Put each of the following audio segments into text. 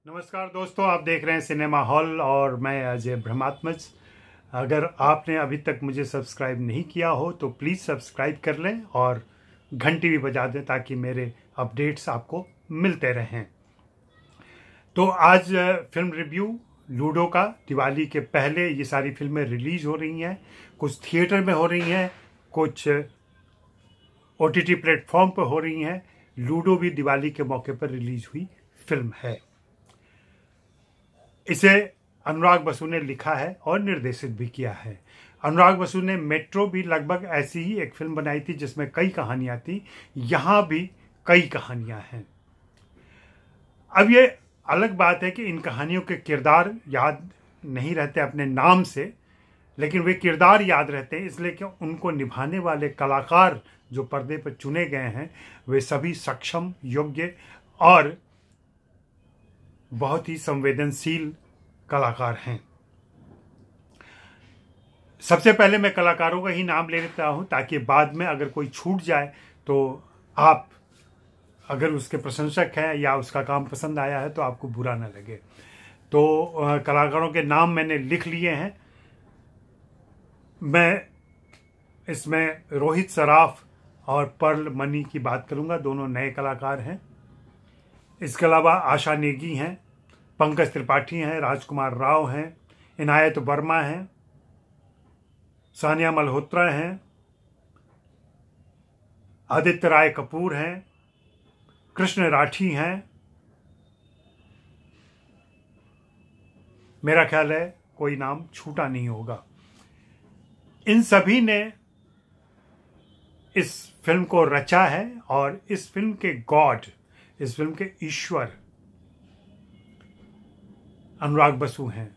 नमस्कार दोस्तों, आप देख रहे हैं सिनेमा हॉल और मैं अजय ब्रह्मात्मज। अगर आपने अभी तक मुझे सब्सक्राइब नहीं किया हो तो प्लीज़ सब्सक्राइब कर लें और घंटी भी बजा दें ताकि मेरे अपडेट्स आपको मिलते रहें। तो आज फिल्म रिव्यू लूडो का। दिवाली के पहले ये सारी फिल्में रिलीज हो रही हैं, कुछ थिएटर में हो रही हैं, कुछ OTT प्लेटफॉर्म पर हो रही हैं। लूडो भी दिवाली के मौके पर रिलीज हुई फिल्म है। इसे अनुराग बसु ने लिखा है और निर्देशित भी किया है। अनुराग बसु ने मेट्रो भी लगभग ऐसी ही एक फिल्म बनाई थी जिसमें कई कहानियां थी। यहां भी कई कहानियां हैं। अब ये अलग बात है कि इन कहानियों के किरदार याद नहीं रहते अपने नाम से, लेकिन वे किरदार याद रहते हैं इसलिए कि उनको निभाने वाले कलाकार जो पर्दे पर चुने गए हैं वे सभी सक्षम, योग्य और बहुत ही संवेदनशील कलाकार हैं। सबसे पहले मैं कलाकारों का ही नाम ले लेता हूं ताकि बाद में अगर कोई छूट जाए तो आप अगर उसके प्रशंसक हैं या उसका काम पसंद आया है तो आपको बुरा ना लगे। तो कलाकारों के नाम मैंने लिख लिए हैं। मैं इसमें रोहित सराफ और पर्ल मनी की बात करूंगा, दोनों नए कलाकार हैं। इसके अलावा आशा नेगी हैं, पंकज त्रिपाठी हैं, राजकुमार राव हैं, इनायत वर्मा हैं, सानिया मल्होत्रा हैं, आदित्य राय कपूर हैं, कृष्ण राठी हैं। मेरा ख्याल है कोई नाम छूटा नहीं होगा। इन सभी ने इस फिल्म को रचा है और इस फिल्म के गॉड, इस फिल्म के ईश्वर अनुराग बसु हैं।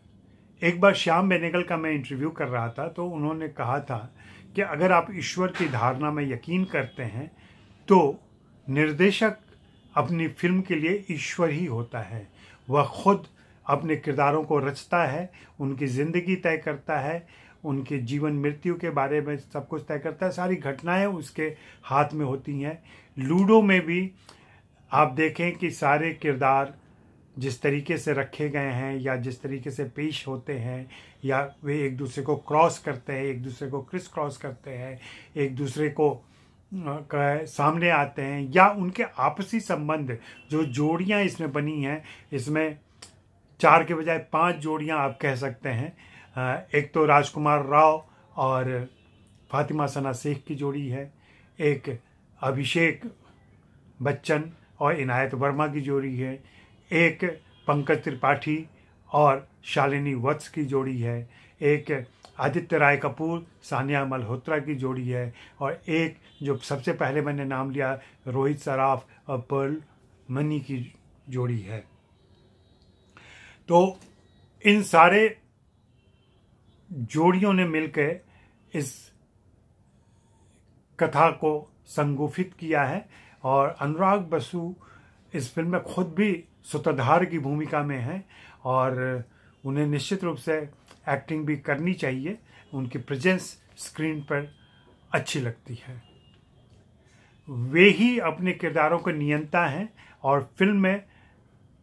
एक बार श्याम बेनेगल का मैं इंटरव्यू कर रहा था तो उन्होंने कहा था कि अगर आप ईश्वर की धारणा में यकीन करते हैं तो निर्देशक अपनी फिल्म के लिए ईश्वर ही होता है। वह खुद अपने किरदारों को रचता है, उनकी ज़िंदगी तय करता है, उनके जीवन मृत्यु के बारे में सब कुछ तय करता है। सारी घटनाएं उसके हाथ में होती हैं। लूडो में भी आप देखें कि सारे किरदार जिस तरीके से रखे गए हैं या जिस तरीके से पेश होते हैं या वे एक दूसरे को क्रॉस करते हैं, एक दूसरे को क्रिस क्रॉस करते हैं, एक दूसरे को सामने आते हैं, या उनके आपसी संबंध जो जोड़ियां इसमें बनी हैं, इसमें 4 के बजाय 5 जोड़ियां आप कह सकते हैं। एक तो राजकुमार राव और फातिमा सना शेख की जोड़ी है, एक अभिषेक बच्चन और इनायत वर्मा की जोड़ी है, एक पंकज त्रिपाठी और शालिनी वत्स की जोड़ी है, एक आदित्य राय कपूर सानिया मल्होत्रा की जोड़ी है, और एक जो सबसे पहले मैंने नाम लिया रोहित सराफ और पर्ल मनी की जोड़ी है। तो इन सारे जोड़ियों ने मिलकर इस कथा को संगोफित किया है और अनुराग बसु इस फिल्म में खुद भी सूत्रधार की भूमिका में हैं और उन्हें निश्चित रूप से एक्टिंग भी करनी चाहिए। उनकी प्रेजेंस स्क्रीन पर अच्छी लगती है। वे ही अपने किरदारों के नियंता हैं और फिल्म में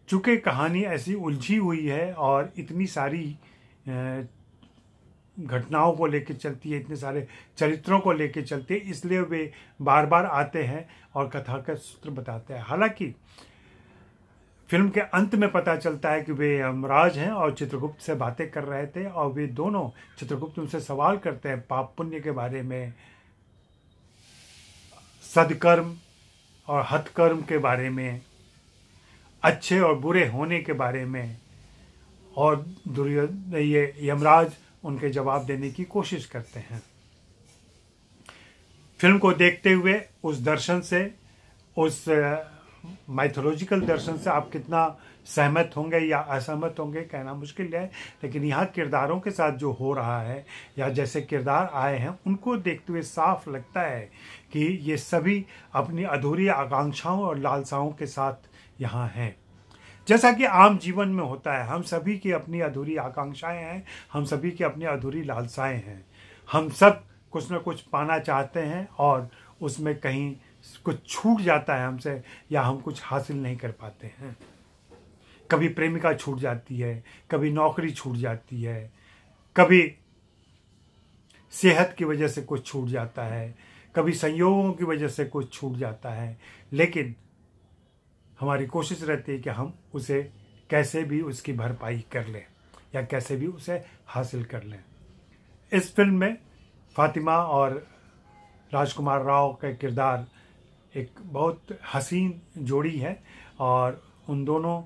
चूँकि कहानी ऐसी उलझी हुई है और इतनी सारी घटनाओं को लेकर चलती है, इतने सारे चरित्रों को लेकर चलती है, इसलिए वे बार बार आते हैं और कथा का सूत्र बताते हैं। हालांकि फिल्म के अंत में पता चलता है कि वे यमराज हैं और चित्रगुप्त से बातें कर रहे थे और वे दोनों, चित्रगुप्त उनसे सवाल करते हैं पाप पुण्य के बारे में, सदकर्म और हतकर्म के बारे में, अच्छे और बुरे होने के बारे में, और ये यमराज उनके जवाब देने की कोशिश करते हैं। फिल्म को देखते हुए उस दर्शन से, उस माइथोलॉजिकल दर्शन से आप कितना सहमत होंगे या असहमत होंगे कहना मुश्किल है, लेकिन यहाँ किरदारों के साथ जो हो रहा है या जैसे किरदार आए हैं उनको देखते हुए साफ लगता है कि ये सभी अपनी अधूरी आकांक्षाओं और लालसाओं के साथ यहाँ हैं। जैसा कि आम जीवन में होता है, हम सभी की अपनी अधूरी आकांक्षाएं हैं, हम सभी की अपनी अधूरी लालसाएं हैं। हम सब कुछ न कुछ पाना चाहते हैं और उसमें कहीं कुछ छूट जाता है हमसे या हम कुछ हासिल नहीं कर पाते हैं। कभी प्रेमिका छूट जाती है, कभी नौकरी छूट जाती है, कभी सेहत की वजह से कुछ छूट जाता है, कभी संयोगों की वजह से कुछ छूट जाता है, लेकिन हमारी कोशिश रहती है कि हम उसे कैसे भी उसकी भरपाई कर लें या कैसे भी उसे हासिल कर लें। इस फिल्म में फातिमा और राजकुमार राव का किरदार एक बहुत हसीन जोड़ी है और उन दोनों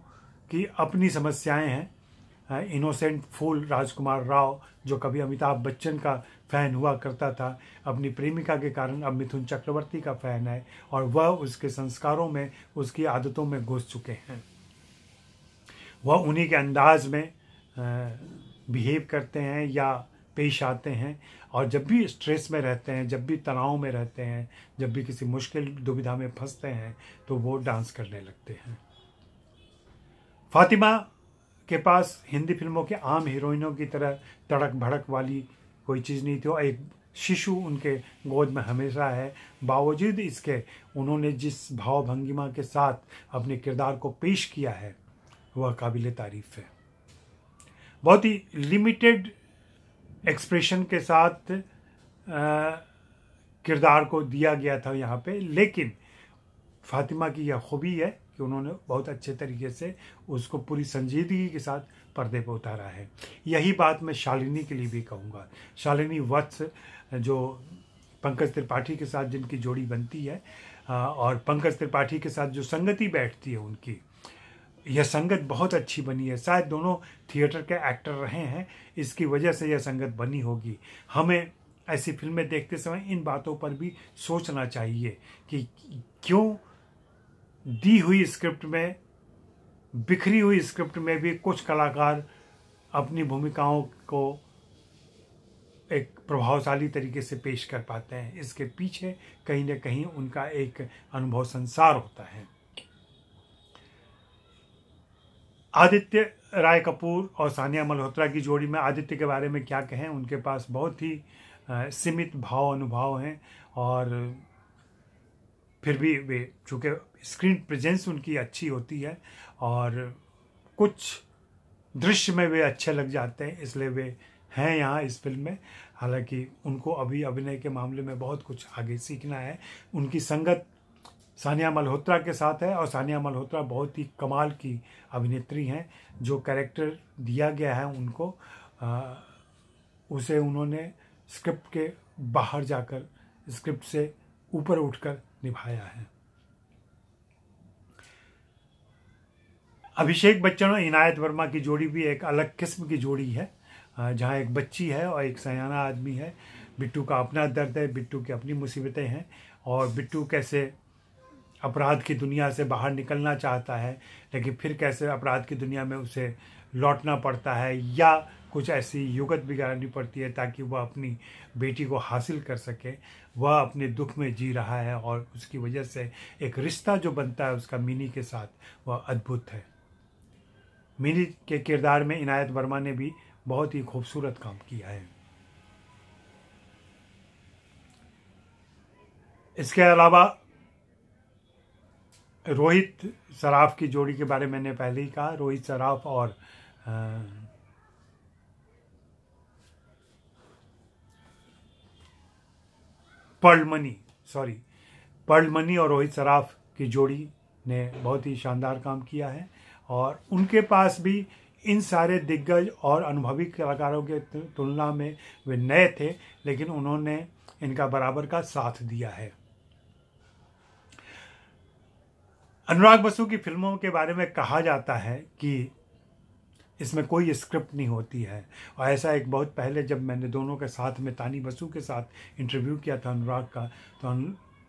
की अपनी समस्याएं हैं। इनोसेंट फूल राजकुमार राव, जो कभी अमिताभ बच्चन का फ़ैन हुआ करता था, अपनी प्रेमिका के कारण अब मिथुन चक्रवर्ती का फ़ैन है और वह उसके संस्कारों में, उसकी आदतों में घुस चुके हैं। वह उन्हीं के अंदाज में बिहेव करते हैं या पेश आते हैं और जब भी स्ट्रेस में रहते हैं, जब भी तनाव में रहते हैं, जब भी किसी मुश्किल दुविधा में फंसते हैं तो वो डांस करने लगते हैं। फातिमा के पास हिंदी फिल्मों के आम हीरोइनों की तरह तड़क भड़क वाली कोई चीज़ नहीं थी और एक शिशु उनके गोद में हमेशा है। बावजूद इसके उन्होंने जिस भाव भंगिमा के साथ अपने किरदार को पेश किया है वह काबिल तारीफ है। बहुत ही लिमिटेड एक्सप्रेशन के साथ किरदार को दिया गया था यहाँ पे, लेकिन फातिमा की यह खूबी है कि उन्होंने बहुत अच्छे तरीके से उसको पूरी संजीदगी के साथ पर्दे पर उतारा है। यही बात मैं शालिनी के लिए भी कहूँगा। शालिनी वत्स, जो पंकज त्रिपाठी के साथ जिनकी जोड़ी बनती है और पंकज त्रिपाठी के साथ जो संगति बैठती है उनकी, यह संगत बहुत अच्छी बनी है। शायद दोनों थिएटर के एक्टर रहे हैं, इसकी वजह से यह संगत बनी होगी। हमें ऐसी फिल्में देखते समय इन बातों पर भी सोचना चाहिए कि क्यों दी हुई स्क्रिप्ट में, बिखरी हुई स्क्रिप्ट में भी कुछ कलाकार अपनी भूमिकाओं को एक प्रभावशाली तरीके से पेश कर पाते हैं। इसके पीछे कहीं ना कहीं उनका एक अनुभव संसार होता है। आदित्य राय कपूर और सानिया मल्होत्रा की जोड़ी में आदित्य के बारे में क्या कहें, उनके पास बहुत ही सीमित भाव अनुभव हैं और फिर भी वे, चूँकि स्क्रीन प्रेजेंस उनकी अच्छी होती है और कुछ दृश्य में वे अच्छे लग जाते हैं, इसलिए वे हैं यहाँ इस फिल्म में। हालांकि उनको अभी अभिनय के मामले में बहुत कुछ आगे सीखना है। उनकी संगत सानिया मल्होत्रा के साथ है और सानिया मल्होत्रा बहुत ही कमाल की अभिनेत्री हैं। जो कैरेक्टर दिया गया है उनको, उसे उन्होंने स्क्रिप्ट के बाहर जाकर, स्क्रिप्ट से ऊपर उठकर निभाया है। अभिषेक बच्चन और इनायत वर्मा की जोड़ी भी एक अलग किस्म की जोड़ी है, जहाँ एक बच्ची है और एक सयाना आदमी है। बिट्टू का अपना दर्द है, बिट्टू की अपनी मुसीबतें हैं और बिट्टू कैसे अपराध की दुनिया से बाहर निकलना चाहता है, लेकिन फिर कैसे अपराध की दुनिया में उसे लौटना पड़ता है या कुछ ऐसी युगत बिगाड़नी पड़ती है ताकि वह अपनी बेटी को हासिल कर सके। वह अपने दुख में जी रहा है और उसकी वजह से एक रिश्ता जो बनता है उसका मिनी के साथ, वह अद्भुत है। मिनी के किरदार में इनायत वर्मा ने भी बहुत ही खूबसूरत काम किया है। इसके अलावा रोहित सराफ की जोड़ी के बारे में मैंने पहले ही कहा। रोहित सराफ और पर्ल मनी और रोहित सराफ की जोड़ी ने बहुत ही शानदार काम किया है और उनके पास भी इन सारे दिग्गज और अनुभवी कलाकारों के तुलना में वे नए थे, लेकिन उन्होंने इनका बराबर का साथ दिया है। अनुराग बसु की फिल्मों के बारे में कहा जाता है कि इसमें कोई स्क्रिप्ट नहीं होती है और ऐसा एक बहुत पहले जब मैंने दोनों के साथ में तानी बसु के साथ इंटरव्यू किया था अनुराग का, तो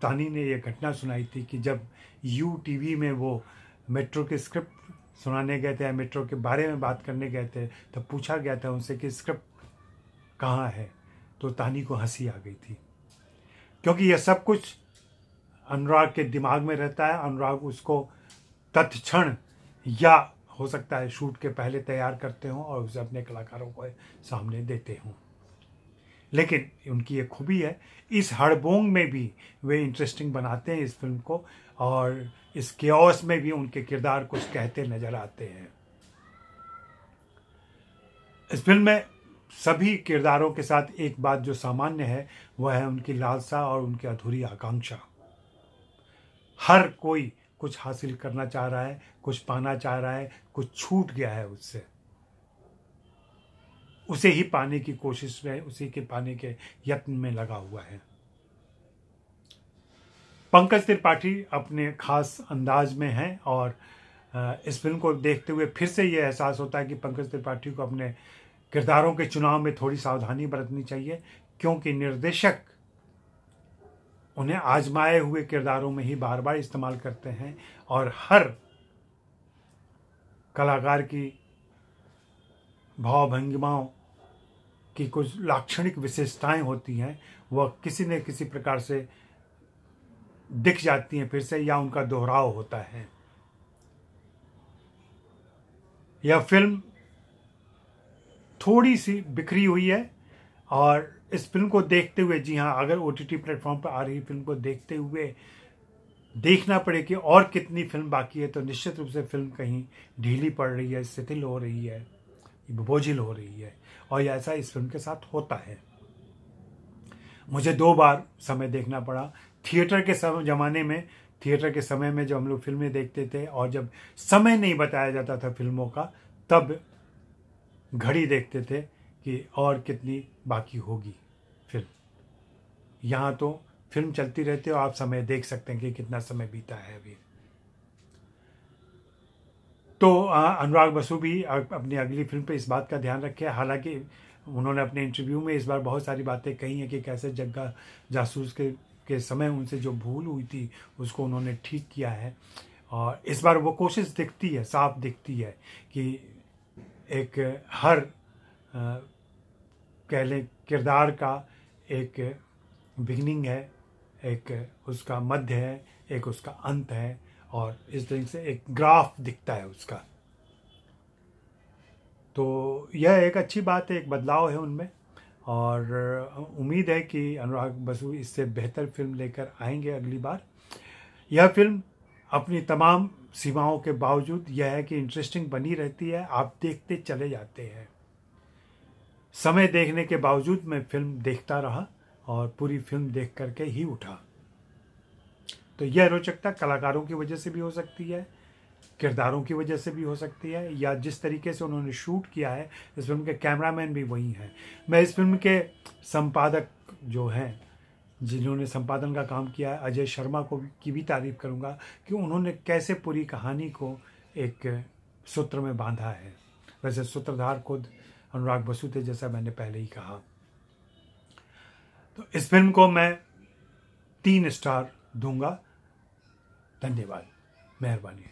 तानी ने यह घटना सुनाई थी कि जब UTV में वो मेट्रो के स्क्रिप्ट सुनाने गए थे, मेट्रो के बारे में बात करने गए थे, तब पूछा गया था उनसे कि स्क्रिप्ट कहाँ है, तो तानी को हंसी आ गई थी क्योंकि यह सब कुछ अनुराग के दिमाग में रहता है। अनुराग उसको तत्क्षण या हो सकता है शूट के पहले तैयार करते हों और उसे अपने कलाकारों को सामने देते हों, लेकिन उनकी ये खूबी है, इस हड़बोंग में भी वे इंटरेस्टिंग बनाते हैं इस फिल्म को और इस केओस में भी उनके किरदार कुछ कहते नज़र आते हैं। इस फिल्म में सभी किरदारों के साथ एक बात जो सामान्य है वह है उनकी लालसा और उनकी अधूरी आकांक्षा। हर कोई कुछ हासिल करना चाह रहा है, कुछ पाना चाह रहा है, कुछ छूट गया है उससे, उसे ही पाने की कोशिश में, उसी के पाने के यत्न में लगा हुआ है। पंकज त्रिपाठी अपने खास अंदाज में हैं और इस फिल्म को देखते हुए फिर से ये एहसास होता है कि पंकज त्रिपाठी को अपने किरदारों के चुनाव में थोड़ी सावधानी बरतनी चाहिए, क्योंकि निर्देशक उन्हें आजमाए हुए किरदारों में ही बार बार इस्तेमाल करते हैं और हर कलाकार की भावभंगिमाओं की कुछ लाक्षणिक विशेषताएं होती हैं, वह किसी न किसी प्रकार से दिख जाती हैं फिर से, या उनका दोहराव होता है। यह फिल्म थोड़ी सी बिखरी हुई है और इस फिल्म को देखते हुए, जी हाँ, अगर OTT प्लेटफॉर्म पर आ रही फिल्म को देखते हुए देखना पड़े कि और कितनी फिल्म बाकी है, तो निश्चित रूप से फिल्म कहीं ढीली पड़ रही है, शिथिल हो रही है, बोझिल हो रही है, और ऐसा इस फिल्म के साथ होता है। मुझे 2 बार समय देखना पड़ा। थिएटर के ज़माने में, थिएटर के समय में जब हम लोग फिल्में देखते थे और जब समय नहीं बताया जाता था फिल्मों का, तब घड़ी देखते थे कि और कितनी बाकी होगी फिल्म। यहाँ तो फिल्म चलती रहती है और आप समय देख सकते हैं कि कितना समय बीता है अभी। तो अनुराग बसु भी अपनी अगली फिल्म पे इस बात का ध्यान रखे। हालांकि उन्होंने अपने इंटरव्यू में इस बार बहुत सारी बातें कही हैं कि कैसे जग्गा जासूस के समय उनसे जो भूल हुई थी उसको उन्होंने ठीक किया है, और इस बार वो कोशिश दिखती है, साफ दिखती है कि एक हर कह लें किरदार का एक बिगिनिंग है, एक उसका मध्य है, एक उसका अंत है, और इस तरह से एक ग्राफ दिखता है उसका। तो यह एक अच्छी बात है, एक बदलाव है उनमें, और उम्मीद है कि अनुराग बसु इससे बेहतर फिल्म लेकर आएंगे अगली बार। यह फिल्म अपनी तमाम सीमाओं के बावजूद यह है कि इंटरेस्टिंग बनी रहती है, आप देखते चले जाते हैं। समय देखने के बावजूद मैं फिल्म देखता रहा और पूरी फिल्म देख करके ही उठा। तो यह रोचकता कलाकारों की वजह से भी हो सकती है, किरदारों की वजह से भी हो सकती है, या जिस तरीके से उन्होंने शूट किया है। इस फिल्म के कैमरामैन भी वही हैं। मैं इस फिल्म के संपादक जो हैं, जिन्होंने संपादन का काम किया है, अजय शर्मा की भी तारीफ करूंगा कि उन्होंने कैसे पूरी कहानी को एक सूत्र में बांधा है। वैसे सूत्रधार खुद अनुराग बसु थे, जैसा मैंने पहले ही कहा। तो इस फिल्म को मैं 3 स्टार दूंगा। धन्यवाद, मेहरबानी।